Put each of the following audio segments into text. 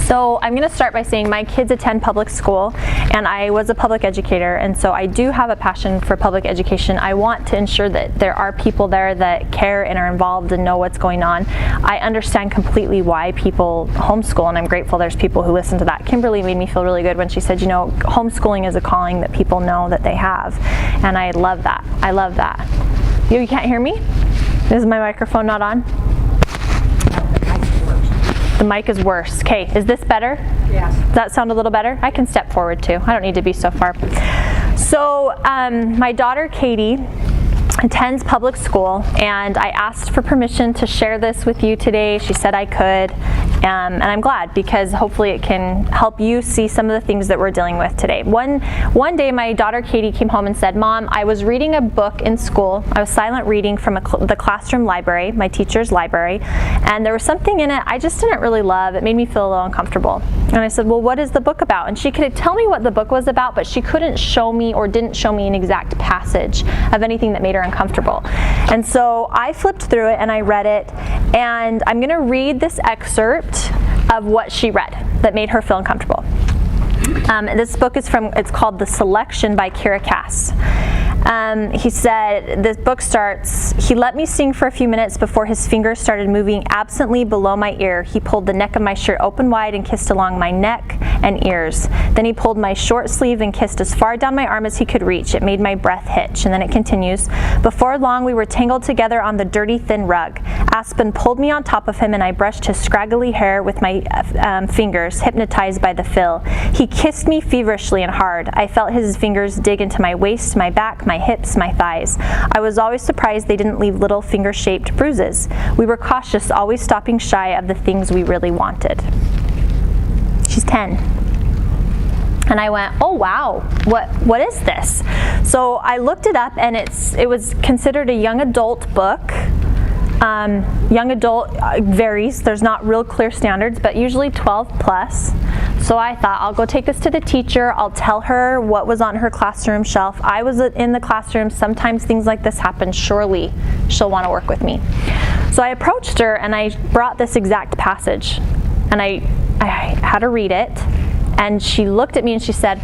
So I'm going to start by saying my kids attend public school, and I was a public educator, and so I do have a passion for public education. I want to ensure that there are people there that care and are involved and know what's going on. I understand completely why people homeschool, and I'm grateful there's people who listen to that. Kimberly made me feel really good when she said, you know, homeschooling is a calling that people know that they have, and I love that. I love that. You can't hear me? Is my microphone not on? The mic is worse. Okay, is this better? Yes. Does that sound a little better? I can step forward too. I don't need to be so far. So my daughter Katie attends public school, and I asked for permission to share this with you today. She said I could, and I'm glad, because hopefully it can help you see some of the things that we're dealing with today. One day my daughter Katie came home and said, Mom, I was reading a book in school. I was silent reading from the classroom library, my teacher's library, and there was something in it I just didn't really love. It made me feel a little uncomfortable. And I said, well, what is the book about? And she could tell me what the book was about, but she couldn't show me or didn't show me an exact passage of anything that made her uncomfortable. And so I flipped through it and I read it, and I'm going to read this excerpt of what she read that made her feel uncomfortable. This book is it's called The Selection by Kira Cass. He said, this book starts, he let me sing for a few minutes before his fingers started moving absently below my ear. He pulled the neck of my shirt open wide and kissed along my neck and ears. Then he pulled my short sleeve and kissed as far down my arm as he could reach. It made my breath hitch. And then it continues. Before long, we were tangled together on the dirty, thin rug. Aspen pulled me on top of him, and I brushed his scraggly hair with my fingers, hypnotized by the fill. He kissed me feverishly and hard. I felt his fingers dig into my waist, my back, my hips, my thighs. I was always surprised they didn't leave little finger-shaped bruises. We were cautious, always stopping shy of the things we really wanted. She's 10. And I went, oh wow, what is this? So I looked it up, and it was considered a young adult book. Young adult varies. There's not real clear standards, but usually 12 plus. So I thought, I'll go take this to the teacher. I'll tell her what was on her classroom shelf. I was in the classroom. Sometimes things like this happen. Surely she'll want to work with me. So I approached her, and I brought this exact passage, and I had her read it, and she looked at me and she said,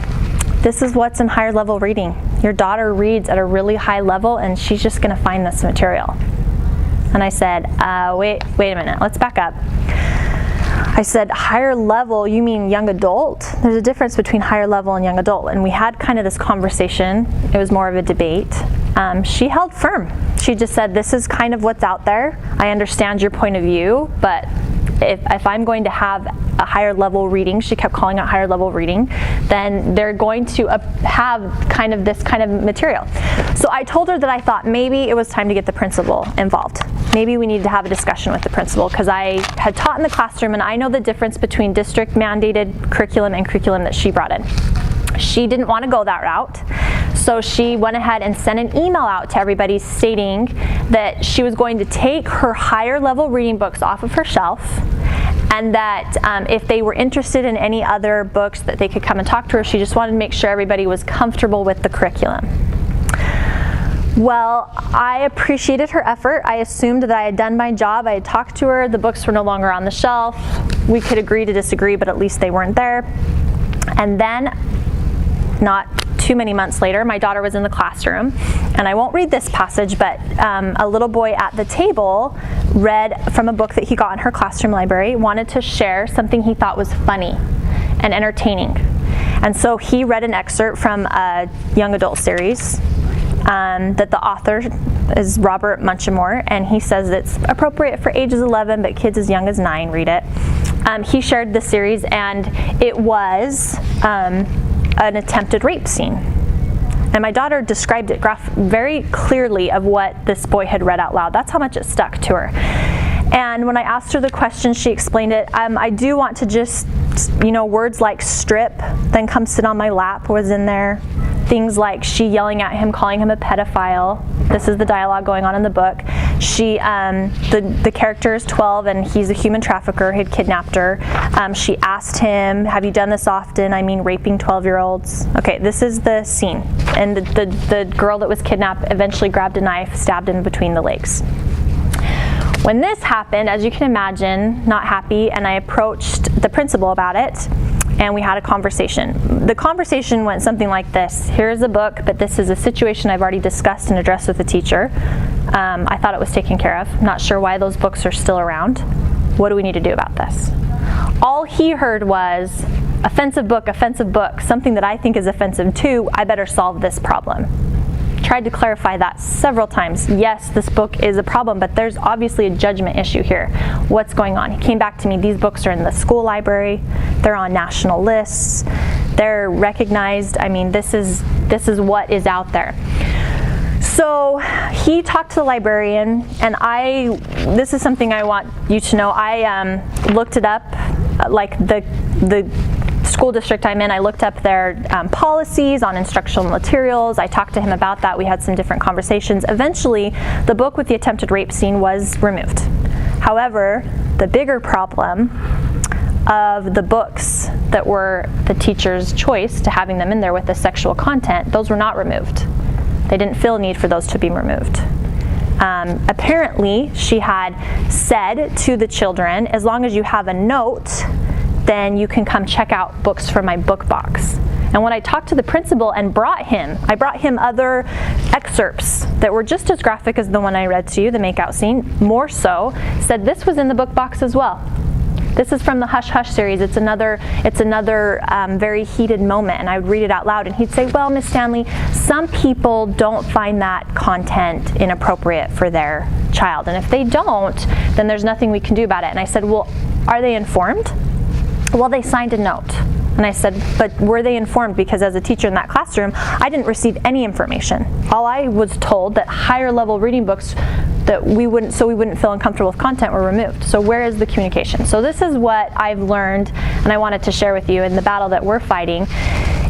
this is what's in higher level reading. Your daughter reads at a really high level, and she's just going to find this material. And I said, wait a minute, let's back up. I said, higher level, you mean young adult? There's a difference between higher level and young adult. And we had kind of this conversation. It was more of a debate. She held firm. She just said, this is kind of what's out there. I understand your point of view, but if I'm going to have a higher level reading, she kept calling it higher level reading, then they're going to have kind of this kind of material. So I told her that I thought maybe it was time to get the principal involved. Maybe we needed to have a discussion with the principal, because I had taught in the classroom and I know the difference between district mandated curriculum and curriculum that she brought in. She didn't want to go that route, so she went ahead and sent an email out to everybody stating that she was going to take her higher level reading books off of her shelf, and that if they were interested in any other books that they could come and talk to her. She just wanted to make sure everybody was comfortable with the curriculum. Well, I appreciated her effort. I assumed that I had done my job. I had talked to her. The books were no longer on the shelf. We could agree to disagree, but at least they weren't there. And then, not too many months later, my daughter was in the classroom, and I won't read this passage, but a little boy at the table read from a book that he got in her classroom library, wanted to share something he thought was funny and entertaining. And so he read an excerpt from a young adult series that the author is Robert Munchamore, and he says it's appropriate for ages 11, but kids as young as 9 read it. He shared the series, and it was an attempted rape scene. And my daughter described it very clearly of what this boy had read out loud. That's how much it stuck to her. And when I asked her the question, she explained it. I do want to just, words like strip, then come sit on my lap was in there. Things like she yelling at him, calling him a pedophile. This is the dialogue going on in the book. She, the character is 12 and he's a human trafficker, had kidnapped her. She asked him, have you done this often? I mean, raping 12-year-olds. Okay, this is the scene. And the girl that was kidnapped eventually grabbed a knife, stabbed him between the legs. When this happened, as you can imagine, not happy, and I approached the principal about it, and we had a conversation. The conversation went something like this: here's a book, but this is a situation I've already discussed and addressed with the teacher. I thought it was taken care of. Not sure why those books are still around. What do we need to do about this? All he heard was, offensive book, something that I think is offensive too. I better solve this problem. Tried to clarify that several times. Yes, this book is a problem, but there's obviously a judgment issue here. What's going on? He came back to me, these books are in the school library, they're on national lists, they're recognized. I mean, this is what is out there. So he talked to the librarian, and this is something I want you to know. I looked it up, like the school district I'm in, I looked up their policies on instructional materials. I talked to him about that. We had some different conversations. Eventually, the book with the attempted rape scene was removed. However, the bigger problem of the books that were the teacher's choice to having them in there with the sexual content, those were not removed. They didn't feel a need for those to be removed. Apparently, she had said to the children, as long as you have a note, then you can come check out books from my book box. And when I talked to the principal and I brought him other excerpts that were just as graphic as the one I read to you, the makeout scene, more so, said this was in the book box as well. This is from the Hush Hush series. It's another very heated moment, and I would read it out loud, and he'd say, well, Miss Stanley, some people don't find that content inappropriate for their child, and if they don't, then there's nothing we can do about it. And I said, well, are they informed? Well, they signed a note. And I said, but were they informed? Because as a teacher in that classroom, I didn't receive any information. All I was told that higher level reading books that we wouldn't feel uncomfortable with content were removed. So where is the communication? So this is what I've learned, and I wanted to share with you in the battle that we're fighting,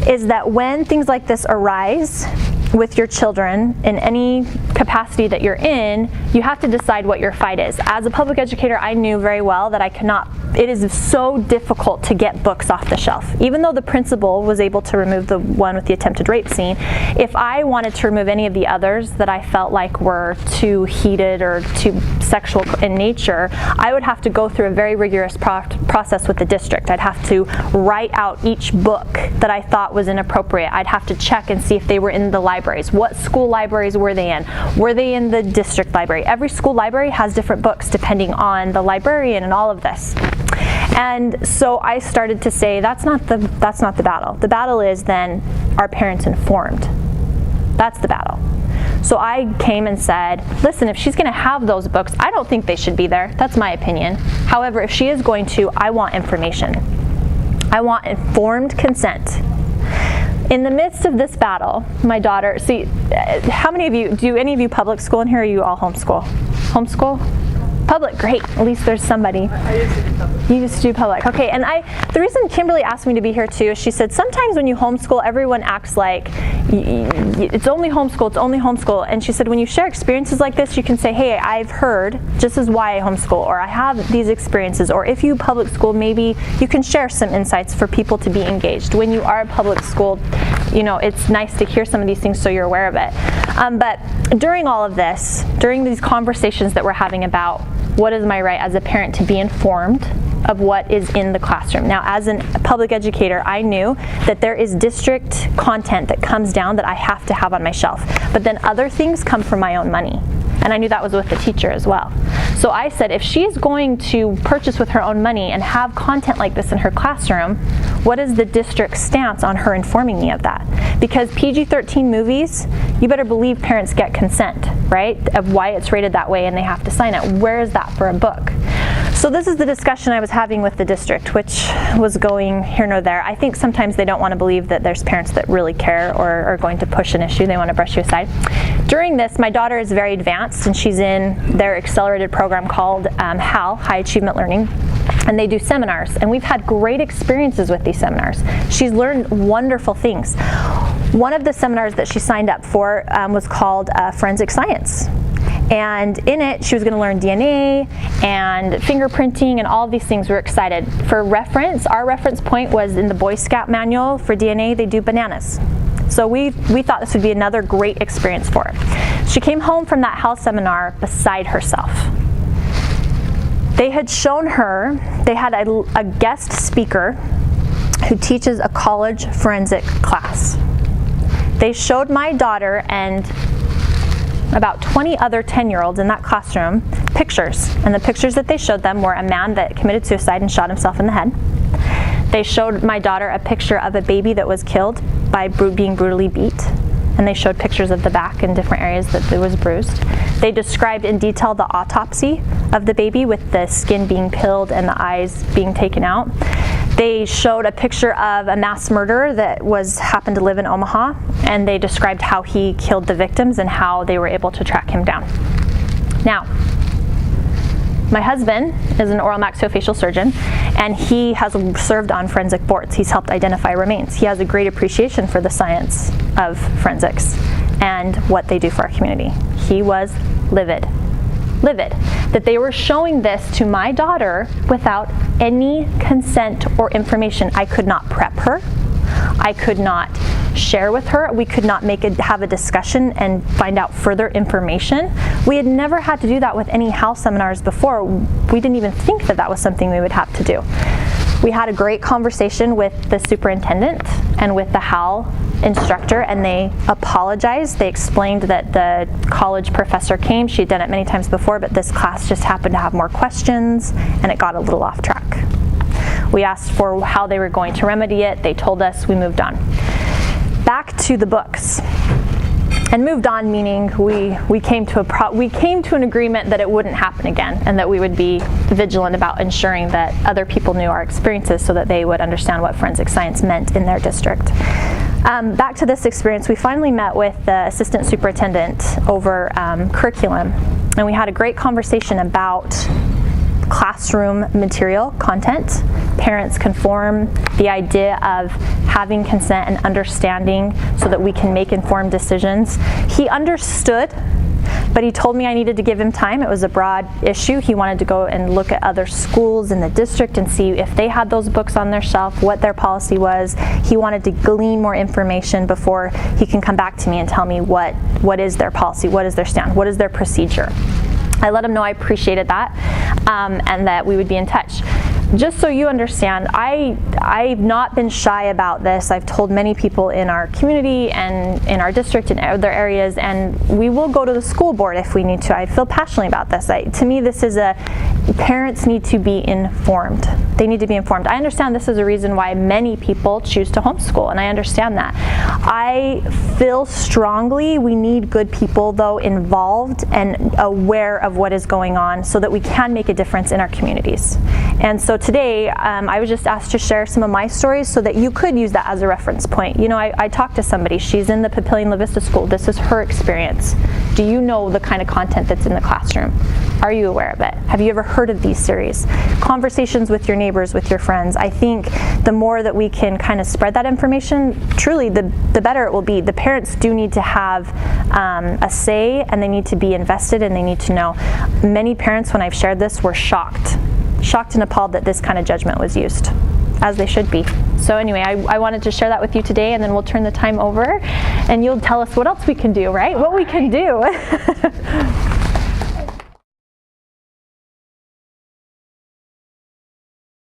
is that when things like this arise with your children in any capacity that you're in, you have to decide what your fight is. As a public educator, I knew very well that it is so difficult to get books off the shelf. Even though the principal was able to remove the one with the attempted rape scene, if I wanted to remove any of the others that I felt like were too heated or too sexual in nature, I would have to go through a very rigorous process with the district. I'd have to write out each book that I thought was inappropriate. I'd have to check and see if they were in the libraries. What school libraries were they in? Were they in the district library? Every school library has different books depending on the librarian and all of this. And so I started to say, that's not the battle. The battle is then, are parents informed? That's the battle. So I came and said, listen, if she's going to have those books, I don't think they should be there. That's my opinion. However, if she is going to, I want information. I want informed consent. In the midst of this battle, my daughter, how many of you, do any of you public school in here, or are you all homeschool? Homeschool? Public, great. At least there's somebody. I used to do public. You used to do public. Okay, and the reason Kimberly asked me to be here too is she said sometimes when you homeschool, everyone acts like it's only homeschool, and she said when you share experiences like this, you can say, hey, I've heard, this is why I homeschool, or I have these experiences, or if you public school, maybe you can share some insights for people to be engaged. When you are public school, it's nice to hear some of these things so you're aware of it. But during all of this, during these conversations that we're having about what is my right as a parent to be informed of what is in the classroom. Now, as a public educator, I knew that there is district content that comes down that I have to have on my shelf. But then other things come from my own money. And I knew that was with the teacher as well. So I said, if she's going to purchase with her own money and have content like this in her classroom, what is the district's stance on her informing me of that? Because PG-13 movies, you better believe parents get consent, right, of why it's rated that way and they have to sign it. Where is that for a book? So this is the discussion I was having with the district, which was going here nor there. I think sometimes they don't want to believe that there's parents that really care or are going to push an issue. They want to brush you aside. During this, my daughter is very advanced, and she's in their accelerated program called HAL, High Achievement Learning, and they do seminars. And we've had great experiences with these seminars. She's learned wonderful things. One of the seminars that she signed up for was called Forensic Science. And in it, she was going to learn DNA and fingerprinting and all of these things. We're excited. For reference, our reference point was in the Boy Scout manual for DNA, they do bananas. So we thought this would be another great experience for her. She came home from that health seminar beside herself. They had shown her, they had a guest speaker who teaches a college forensic class. They showed my daughter and about 20 other 10-year-olds in that classroom pictures, and the pictures that they showed them were a man that committed suicide and shot himself in the head. They showed my daughter a picture of a baby that was killed by being brutally beat, and they showed pictures of the back and different areas that it was bruised. They described in detail the autopsy of the baby with the skin being peeled and the eyes being taken out. They showed a picture of a mass murderer that happened to live in Omaha, and they described how he killed the victims and how they were able to track him down. Now, my husband is an oral maxillofacial surgeon, and he has served on forensic boards. He's helped identify remains. He has a great appreciation for the science of forensics and what they do for our community. He was livid that they were showing this to my daughter without any consent or information. I could not prep her. I could not share with her. We could not have a discussion and find out further information. We had never had to do that with any HAL seminars before. We didn't even think that that was something we would have to do. We had a great conversation with the superintendent and with the HAL instructor, and they apologized. They explained that the college professor came. She had done it many times before, but this class just happened to have more questions, and it got a little off track. We asked for how they were going to remedy it. They told us. We moved on. Back to the books. And moved on meaning we came to an agreement that it wouldn't happen again, and that we would be vigilant about ensuring that other people knew our experiences so that they would understand what forensic science meant in their district. Back to this experience, we finally met with the assistant superintendent over curriculum, and we had a great conversation about classroom material content. Parents conform, the idea of having consent and understanding so that we can make informed decisions. He understood, but he told me I needed to give him time. It was a broad issue. He wanted to go and look at other schools in the district and see if they had those books on their shelf, what their policy was. He wanted to glean more information before he can come back to me and tell me what is their policy, what is their stand, what is their procedure. I let him know I appreciated that, and that we would be in touch. Just so you understand, I've not been shy about this. I've told many people in our community and in our district and other areas, and we will go to the school board if we need to. I feel passionately about this. To me, this is parents need to be informed. They need to be informed. I understand this is a reason why many people choose to homeschool, and I understand that. I feel strongly we need good people, though, involved and aware of what is going on so that we can make a difference in our communities. And so today, I was just asked to share some of my stories so that you could use that as a reference point. You know, I talked to somebody. She's in the Papillion La Vista School. This is her experience. Do you know the kind of content that's in the classroom? Are you aware of it? Have you ever heard of these series? Conversations with your neighbors, with your friends. I think the more that we can kind of spread that information, truly, the better it will be. The parents do need to have a say, and they need to be invested, and they need to know. Many parents, when I've shared this, were shocked and appalled that this kind of judgment was used, as they should be. So anyway, I wanted to share that with you today, and then we'll turn the time over, and you'll tell us what else we can do, right? What we can do.